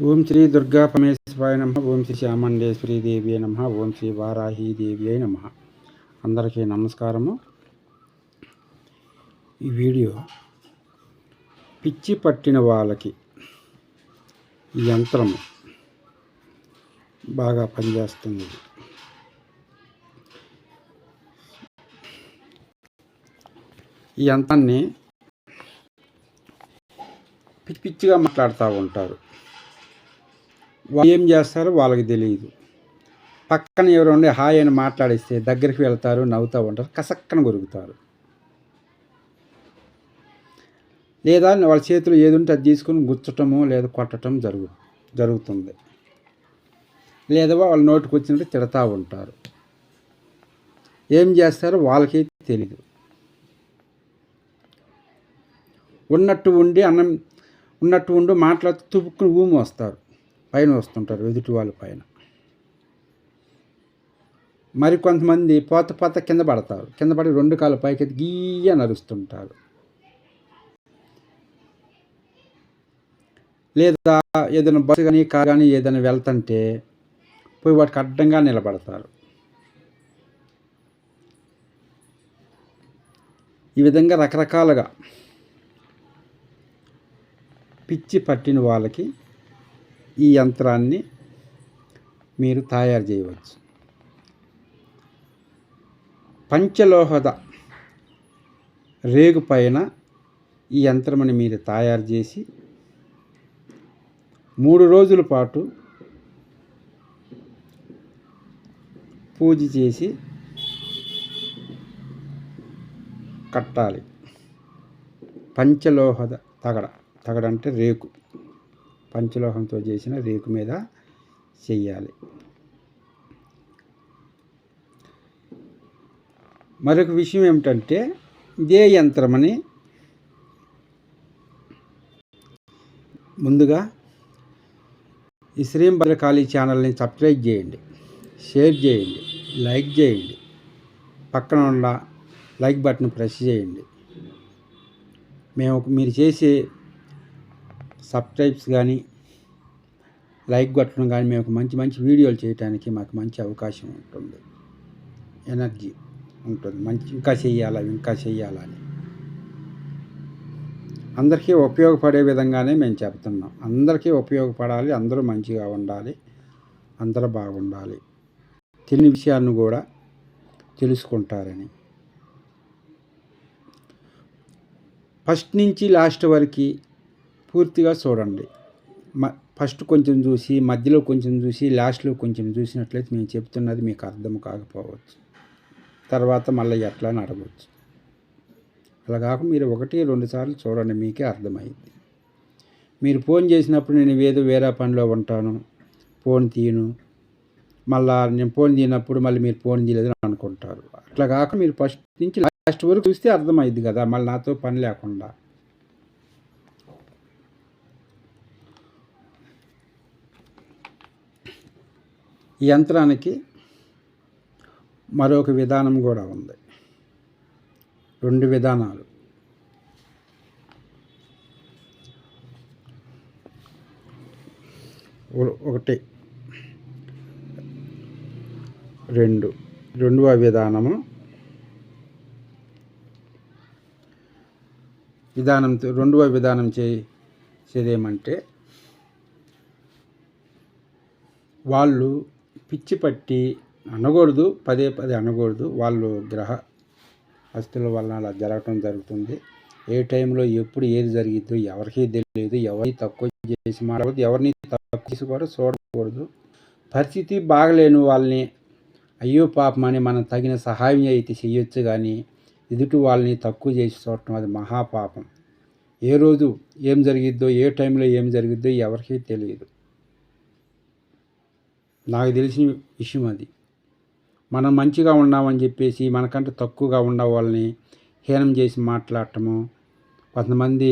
ఓం శ్రీ దుర్గా పరమేశ్వరాయ నమ. ఓం శ్రీ శ్యామండేశ్వరీ దేవి నమ. ఓం శ్రీ వారాహి దేవి అయి నమ. అందరికీ నమస్కారము. ఈ వీడియో పిచ్చి పట్టిన వాళ్ళకి ఈ యంత్రము బాగా పనిచేస్తుంది. ఈ యంత్రాన్ని పిచ్చి పిచ్చిగా మాట్లాడుతూ ఉంటారు. వాళ్ళు ఏం చేస్తారో వాళ్ళకి తెలియదు. పక్కన ఎవరు హాయ్ అని మాట్లాడిస్తే దగ్గరికి వెళ్తారు, నవ్వుతూ ఉంటారు, కసక్కన కొరుకుతారు. లేదా వాళ్ళ చేతిలో ఏది ఉంటే అది తీసుకుని గుచ్చటము లేదా కొట్టడం జరుగుతుంది. లేదా వాళ్ళ నోటికి వచ్చినట్టు తిడతా ఉంటారు. ఏం చేస్తారో వాళ్ళకి తెలీదు. ఉన్నట్టు ఉండి మాట్లాడుతూ తుప్పుకుని ఊమి వస్తారు, పైన వస్తుంటారు ఎదుటి వాళ్ళ పైన. మరి కొంతమంది పోత కింద పడతారు. కింద పడి రెండు కాళ్ళ పైకి గీయ నరుస్తుంటారు. లేదా ఏదైనా బస్సు కానీ కారు కానీ ఏదైనా వెళ్తుంటే పోయి వాటికి అడ్డంగా నిలబడతారు. ఈ విధంగా రకరకాలుగా పిచ్చి పట్టిన వాళ్ళకి ఈ యంత్రాన్ని మీరు తయారు చేయవచ్చు. పంచలోహద రేగు పైన ఈ యంత్రముని మీరు తయారు చేసి 3 రోజుల పాటు పూజ చేసి కట్టాలి. పంచలోహద తగడ అంటే రేకు, పంచలోహంతో చేసిన రేకు మీద చెయ్యాలి. మరొక విషయం ఏమిటంటే, ఇదే యంత్రమని ముందుగా ఈ శ్రీంభద్రకాళి ఛానల్ని సబ్స్క్రైబ్ చేయండి, షేర్ చేయండి, లైక్ చేయండి. పక్కన ఉన్న లైక్ బటన్ ప్రెస్ చేయండి. మీరు చేసే సబ్స్క్రైబ్స్ కానీ లైక్ బటన్ కానీ మేము మంచి వీడియోలు చేయడానికి మాకు మంచి అవకాశం ఉంటుంది, ఎనర్జీ ఉంటుంది. ఇంకా చెయ్యాలని అందరికీ ఉపయోగపడే విధంగానే మేము చెప్తున్నాం. అందరికీ ఉపయోగపడాలి, అందరూ మంచిగా ఉండాలి, అందరూ బాగుండాలి, తెలియని విషయాన్ని కూడా తెలుసుకుంటారని. ఫస్ట్ నుంచి లాస్ట్ వరకు పూర్తిగా చూడండి. ఫస్ట్ కొంచెం చూసి, మధ్యలో కొంచెం చూసి, లాస్ట్లో కొంచెం చూసినట్లయితే మేము చెప్తున్నది మీకు అర్థం కాకపోవచ్చు. తర్వాత మళ్ళీ ఎట్లా అని అడగవచ్చు. అలా కాక మీరు 1-2 సార్లు చూడండి, మీకే అర్థమైంది. మీరు ఫోన్ చేసినప్పుడు నేను వేరే పనిలో ఉంటాను, ఫోన్ తీయను, మళ్ళీ నేను ఫోన్ తీయనప్పుడు మళ్ళీ మీరు ఫోన్ తీయలేదని అనుకుంటారు. అట్లా కాక మీరు ఫస్ట్ నుంచి లాస్ట్ వరకు చూస్తే అర్థమైంది కదా, మళ్ళీ నాతో పని లేకుండా. ఈ యంత్రానికి మరొక విధానం కూడా ఉంది, 2 విధానాలు. ఒకటి రెండవ విధానంతో రెండవ విధానం చేసేదేమంటే, వాళ్ళు పిచ్చి పట్టి అనకూడదు, పదే అనకూడదు. వాళ్ళు గ్రహ హస్తుల వలన అలా జరుగుతుంది. ఏ టైంలో ఎప్పుడు ఏది జరిగిద్దో ఎవరికీ తెలియదు. ఎవరిని తక్కువ చేసి మాట్లాడదు, ఎవరిని తక్కువ చేసి కూడా చూడకూడదు. పరిస్థితి బాగలేని వాళ్ళని అయ్యో పాపం అని మనం తగిన సహాయం అయితే చేయొచ్చు, కానీ ఎదుటి వాళ్ళని తక్కువ చేసి చూడటం అది మహాపాపం. ఏ రోజు ఏం జరిగిద్దో, ఏ టైంలో ఏం జరిగిద్దో ఎవరికీ తెలియదు. నాకు తెలిసిన విషయం అది. మనం మంచిగా ఉన్నామని చెప్పేసి మనకంటే తక్కువగా ఉన్న వాళ్ళని హీనం చేసి మాట్లాడటము. కొంతమంది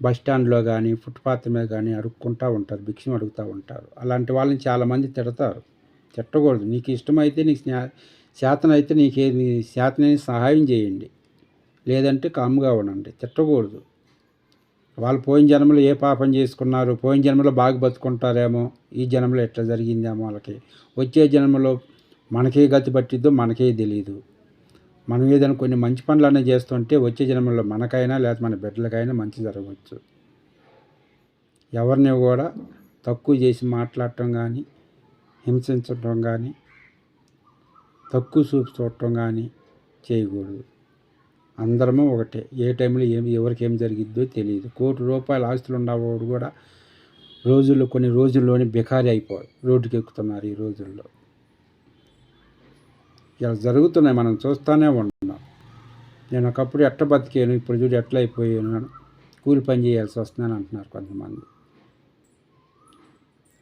బస్ స్టాండ్లో కానీ ఫుట్పాత్ మీద కానీ అడుక్కుంటూ ఉంటారు, భిక్షం అడుగుతూ ఉంటారు. అలాంటి వాళ్ళని చాలామంది తిడతారు. తిట్టకూడదు. నీకు ఇష్టమైతే, నీకు చేతనైతే నీకేది చేతనైన సహాయం చేయండి, లేదంటే కామ్గా ఉండండి, తిట్టకూడదు. వాళ్ళు పోయిన జన్మలో ఏ పాపం చేసుకున్నారు, పోయిన జన్మలో బాగా బతుకుంటారేమో, ఈ జన్మలో ఎట్లా జరిగిందేమో వాళ్ళకి. వచ్చే జన్మలో మనకే గతి పట్టిద్దో మనకే తెలియదు. మనం ఏదైనా కొన్ని మంచి పనులన్నీ చేస్తుంటే వచ్చే జన్మలో మనకైనా లేదా మన బిడ్డలకైనా మంచి జరగవచ్చు. ఎవరిని కూడా తక్కువ చేసి మాట్లాడటం కానీ, హింసించటం కానీ, తక్కువ చూపు చూడటం కానీ చేయకూడదు. అందరము ఒకటే. ఏ టైంలో ఎవరికి ఏం జరిగిద్దో తెలియదు. ₹1,00,00,000 ఆస్తులు ఉన్నవాడు కూడా కొన్ని రోజుల్లోనే బికారి అయిపోయి రోడ్డుకి ఎక్కుతున్నారు ఈ రోజుల్లో. ఇలా జరుగుతున్నాయి, మనం చూస్తూనే ఉంటున్నాం. నేను ఒకప్పుడు ఎట్ట బతికాను, ఇప్పుడు చూడు ఎట్లా అయిపోయాను, కూలి పని చేయాల్సి వస్తుందని అంటున్నారు కొంతమంది.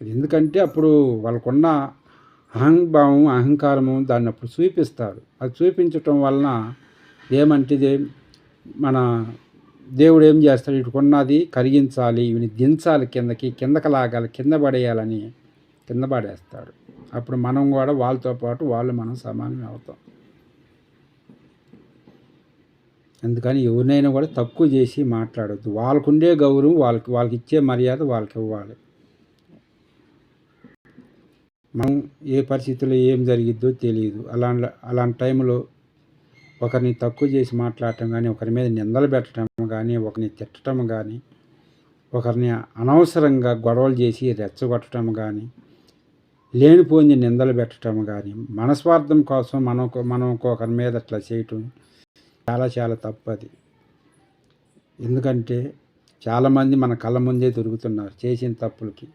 ఎందుకంటే అప్పుడు వాళ్ళకున్న అహంభావం, అహంకారము దాన్ని అప్పుడు చూపిస్తారు. అది చూపించటం వలన ఏమంటే మన దేవుడు ఏం చేస్తాడు, ఇటుకున్నది కరిగించాలి, ఇవిని దించాలి, కిందకి లాగాలి, కింద పడేయాలని కింద పడేస్తాడు. అప్పుడు మనం కూడా వాళ్ళతో పాటు మనం సమానమే అవుతాం. అందుకని ఎవరినైనా కూడా తక్కువ చేసి మాట్లాడద్దు. వాళ్ళకుండే గౌరవం వాళ్ళకి ఇచ్చే మర్యాద వాళ్ళకి ఇవ్వాలి. మనం ఏ పరిస్థితుల్లో ఏం జరిగిద్దో తెలియదు. అలాంటి టైంలో ఒకరిని తక్కువ చేసి మాట్లాడటం కానీ, ఒకరి మీద నిందలు పెట్టడం కానీ, ఒకరిని తిట్టడం కానీ, ఒకరిని అనవసరంగా గొడవలు చేసి రెచ్చగొట్టడం కానీ, లేనిపోయింది నిందలు పెట్టడం కానీ, మనస్వార్థం కోసం మనం ఒకరి మీద అట్లా చేయటం చాలా చాలా తప్పది. ఎందుకంటే చాలామంది మన కళ్ళ ముందే దొరుకుతున్నారు చేసిన తప్పులకి.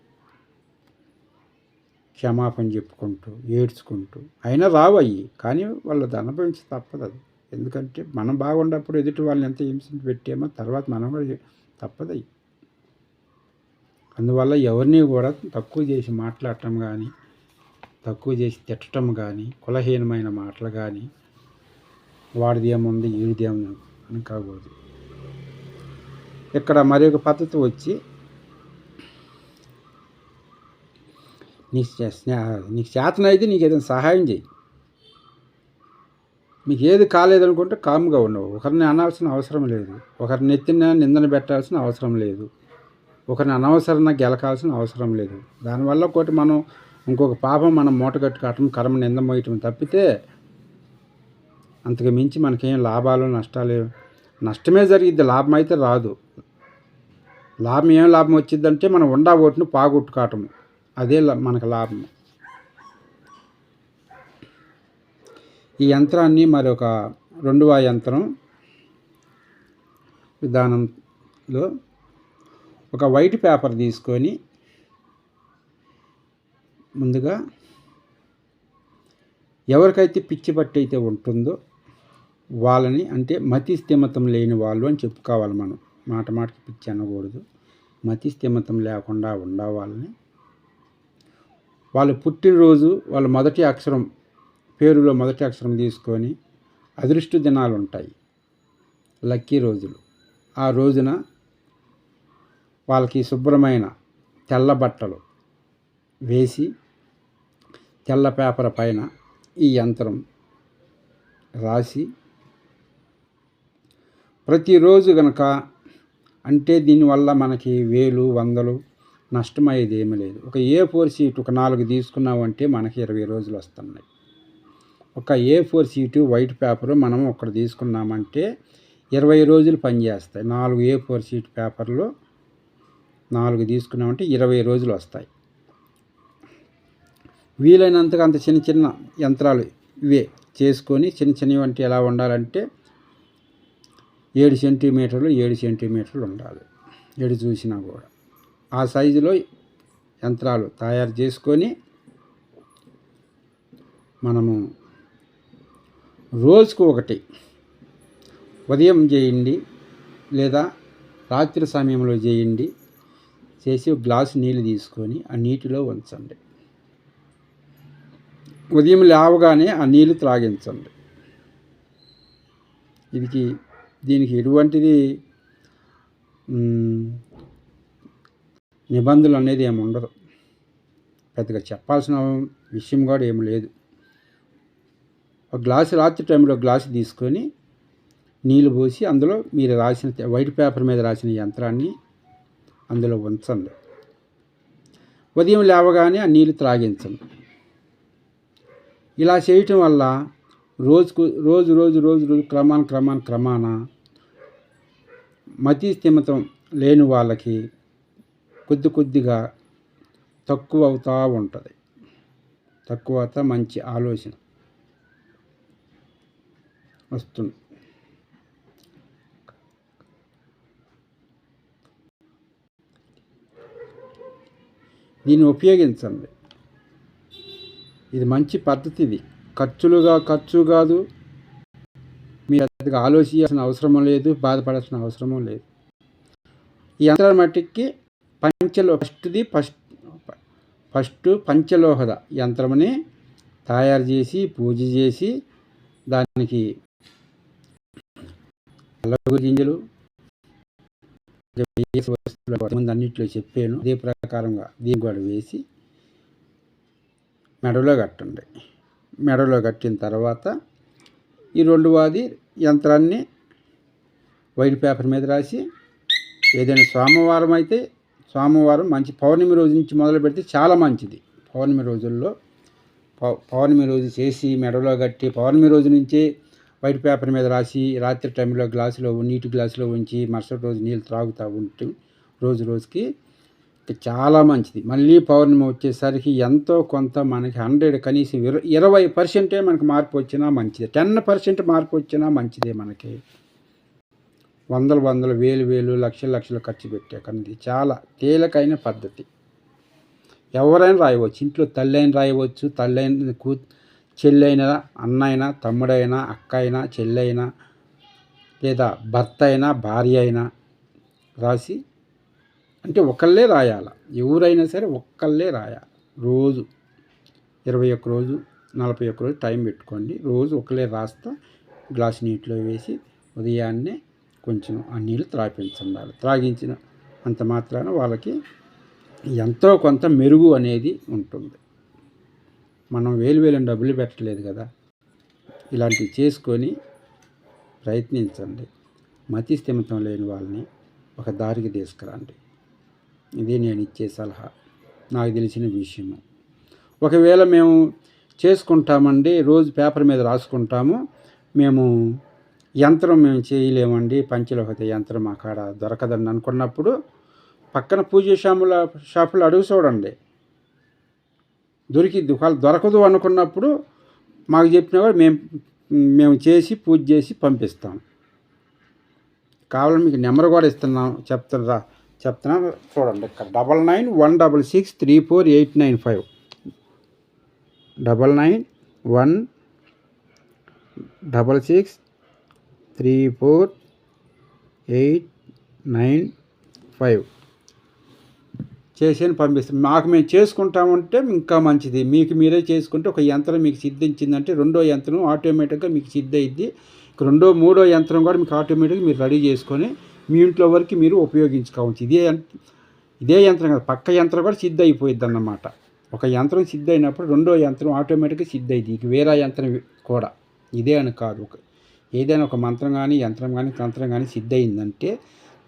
క్షమాపణ చెప్పుకుంటూ ఏడ్చుకుంటూ అయినా రావయ్యి, కానీ వాళ్ళది అనుభవించి తప్పదు అది. ఎందుకంటే మనం బాగున్నప్పుడు ఎదుటి వాళ్ళని ఎంత హింసించి పెట్టామో తర్వాత మనం కూడా తప్పదయ్యి. అందువల్ల ఎవరిని కూడా తక్కువ చేసి మాట్లాడటం కానీ, తక్కువ చేసి తిట్టడం కానీ, కులహీనమైన మాటలు కానీ, వాడిది ఏముంది వీడిది ఏముంది అని కాకూడదు. ఇక్కడ మరి ఒక పద్ధతి వచ్చి, నీకు చేతనైతే నీకు ఏదైనా సహాయం చేయి. మీకు ఏది కాలేదనుకుంటే కామ్గా ఉండవు. ఒకరిని అనాల్సిన అవసరం లేదు, ఒకరిని నెత్తిన నిందన పెట్టాల్సిన అవసరం లేదు, ఒకరిని అనవసరంగా గెలకాల్సిన అవసరం లేదు. దానివల్ల ఒకటి మనం ఇంకొక పాపం మనం మూటగట్టుకోవటం, కర్మ నింద మోయటం తప్పితే అంతకు మించి మనకేం లాభాలు నష్టాలు, నష్టమే జరిగిద్ది, లాభం అయితే రాదు. ఏం లాభం వచ్చిందంటే మనం ఉండా ఓటును పాగొట్టుకోవటం, అదే మనకు లాభం. ఈ యంత్రాన్ని మరి ఒక రెండవ యంత్రం విధానంలో ఒక వైట్ పేపర్ తీసుకొని ముందుగా ఎవరికైతే పిచ్చి పట్టి అయితే ఉంటుందో వాళ్ళని, అంటే మతి స్థిమితం లేని వాళ్ళు అని చెప్పుకోవాలి మనం. మాటకి పిచ్చి అనకూడదు. మతి స్థిమితం లేకుండా ఉండవాళ్ళని, వాళ్ళ పుట్టినరోజు వాళ్ళ మొదటి అక్షరం, పేరులో మొదటి అక్షరం తీసుకొని, అదృష్ట దినాలు ఉంటాయి, లక్కీ రోజులు. ఆ రోజున వాళ్ళకి శుభ్రమైన తెల్ల బట్టలు వేసి తెల్ల పేపర్ పైన ఈ యంత్రం రాసి ప్రతిరోజు గనక, అంటే దీనివల్ల మనకి వేలు వందలు నష్టమయ్యేది ఏమీ లేదు. ఒక A4 షీట్ ఒక 4 తీసుకున్నామంటే మనకి 20 రోజులు వస్తున్నాయి. ఒక A4 షీటు వైట్ పేపరు మనం ఒకటి తీసుకున్నామంటే 20 రోజులు పనిచేస్తాయి. 4 A4 షీట్ పేపర్లో 4 తీసుకున్నామంటే 20 రోజులు వస్తాయి. వీలైనంతగా అంత చిన్న చిన్న యంత్రాలు ఇవే చేసుకొని, చిన్నవి అంటే ఎలా ఉండాలంటే 7 సెంటీమీటర్లు 7 సెంటీమీటర్లు ఉండాలి, ఎడు చూసినా కూడా ఆ సైజులో యంత్రాలు తయారు చేసుకొని మనము రోజుకు ఒకటి ఉదయం చేయండి లేదా రాత్రి సమయంలో చేయండి. చేసి ఒక గ్లాసు నీళ్ళు తీసుకొని ఆ నీటిలో ఉంచండి. ఉదయం లేవగానే ఆ నీళ్ళు త్రాగించండి. దీనికి ఎటువంటిది నిబంధనలు అనేది ఏమి ఉండదు, పెద్దగా చెప్పాల్సిన విషయం కూడా ఏమి లేదు. ఒక గ్లాసు రాత్రి టైంలో గ్లాసు తీసుకొని నీళ్ళు పోసి అందులో మీరు రాసిన వైట్ పేపర్ మీద రాసిన యంత్రాన్ని అందులో ఉంచండి. ఉదయం లేవగానే ఆ నీళ్ళు త్రాగించండి. ఇలా చేయటం వల్ల రోజు క్రమాన మతి స్థిమితం లేని వాళ్ళకి కొద్దిగా తక్కువ అవుతూ ఉంటుంది. తక్కువ అవుతా మంచి ఆలోచన వస్తుంది. దీన్ని ఉపయోగించండి. ఇది మంచి పద్ధతి. ఇది ఖర్చు కాదు. మీరు పెద్దగా ఆలోచించాల్సిన అవసరం లేదు, బాధపడాల్సిన అవసరం లేదు. ఈ యంత్రాల మట్టికి ఫస్ట్ పంచలోహద యంత్రముని తయారు చేసి పూజ చేసి దానికి అల్లగు గింజలు ముందు అన్నింటిలో చెప్పాను. అదే ప్రకారంగా దీన్ని కూడా వేసి మెడలో కట్టండి. మెడలో కట్టిన తర్వాత ఈ రెండవది యంత్రాన్ని వైట్ పేపర్ మీద రాసి, ఏదైనా సోమవారం అయితే సోమవారం మంచి పౌర్ణమి రోజు నుంచి మొదలు పెడితే చాలా మంచిది. పౌర్ణమి రోజుల్లో పౌర్ణమి రోజు చేసి మెడలో కట్టి పౌర్ణమి రోజు నుంచే వైట్ పేపర్ మీద రాసి రాత్రి టైంలో నీటి గ్లాసులో ఉంచి మరుసటి రోజు నీళ్ళు త్రాగుతూ ఉంటే రోజుకి చాలా మంచిది. మళ్ళీ పౌర్ణమి వచ్చేసరికి ఎంతో కొంత మనకి 100 కనీసం 20% మనకు మార్పు వచ్చినా మంచిదే. 10% మార్పు వచ్చినా మంచిదే. మనకి వందలు వేలు లక్షలు ఖర్చు పెట్టే కానీ చాలా తేలికైన పద్ధతి. ఎవరైనా రాయవచ్చు. ఇంట్లో తల్లి అయినా రాయవచ్చు, చెల్లి అయినా, అన్న అయినా, తమ్ముడైనా, అక్క అయినా, చెల్లి అయినా, లేదా భర్త అయినా, భార్య అయినా రాసి, అంటే ఒకళ్ళే రాయాలి. ఎవరైనా సరే ఒక్కళ్ళే రాయాలి. రోజు 21 రోజు 41 రోజు టైం పెట్టుకోండి. రోజు ఒకళ్ళే రాస్తా గ్లాసు నీటిలో వేసి ఉదయాన్నే కొంచెం ఆ నీళ్ళు త్రాగించాలి. త్రాగించిన అంత మాత్రాన వాళ్ళకి ఎంతో కొంత మెరుగు అనేది ఉంటుంది. మనం వేలు డబ్బులు పెట్టలేదు కదా. ఇలాంటివి చేసుకొని ప్రయత్నించండి. మతి స్థిమితం లేని వాళ్ళని ఒక దారికి తీసుకురండి. ఇదే నేను ఇచ్చే సలహా, నాకు తెలిసిన విషయము. ఒకవేళ మేము చేసుకుంటామండి, రోజు పేపర్ మీద రాసుకుంటాము, మేము మేము చేయలేమండి, పంచలోహత యంత్రం మా కాడ దొరకదండి అనుకున్నప్పుడు పక్కన పూజ షాపులో అడుగు చూడండి, దొరకదు అనుకున్నప్పుడు మాకు చెప్పిన కూడా మేము చేసి పూజ చేసి పంపిస్తాం. కావాలని మీకు నెంబర్ కూడా చెప్తున్నా చూడండి. ఇక్కడ 9916634895 9916634895 చేసి పంపిస్తాం. మేము చేసుకుంటామంటే ఇంకా మంచిది. మీరే చేసుకుంటే ఒక యంత్రం మీకు సిద్ధించిందంటే రెండో యంత్రం ఆటోమేటిక్గా మీకు సిద్ధయిద్ది. రెండో మూడో యంత్రం కూడా మీకు ఆటోమేటిక్గా మీరు రెడీ చేసుకొని మీ ఇంట్లో వరకు మీరు ఉపయోగించుకోవచ్చు. ఇదే యంత్రం కదా, పక్క యంత్రం కూడా సిద్ధ అయిపోయిద్ది అన్నమాట. ఒక యంత్రం సిద్ధ అయినప్పుడు రెండో యంత్రం ఆటోమేటిక్గా సిద్ధ అయింది. ఇక వేరే యంత్రం కూడా ఇదే అని కాదు, ఏదైనా ఒక మంత్రం కానీ యంత్రం కానీ తంత్రం కానీ సిద్ధ అయిందంటే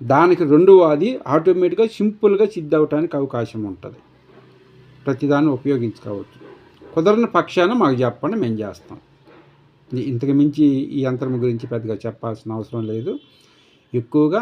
దానికి రెండవది ఆటోమేటిక్గా సింపుల్గా సిద్ధ అవడానికి అవకాశం ఉంటుంది. ప్రతిదాన్ని ఉపయోగించుకోవచ్చు. కుదరని పక్షాన మాకు చెప్పండి, మేము చేస్తాం. ఇంతకు మించి ఈ యంత్రం గురించి పెద్దగా చెప్పాల్సిన అవసరం లేదు. ఎక్కువగా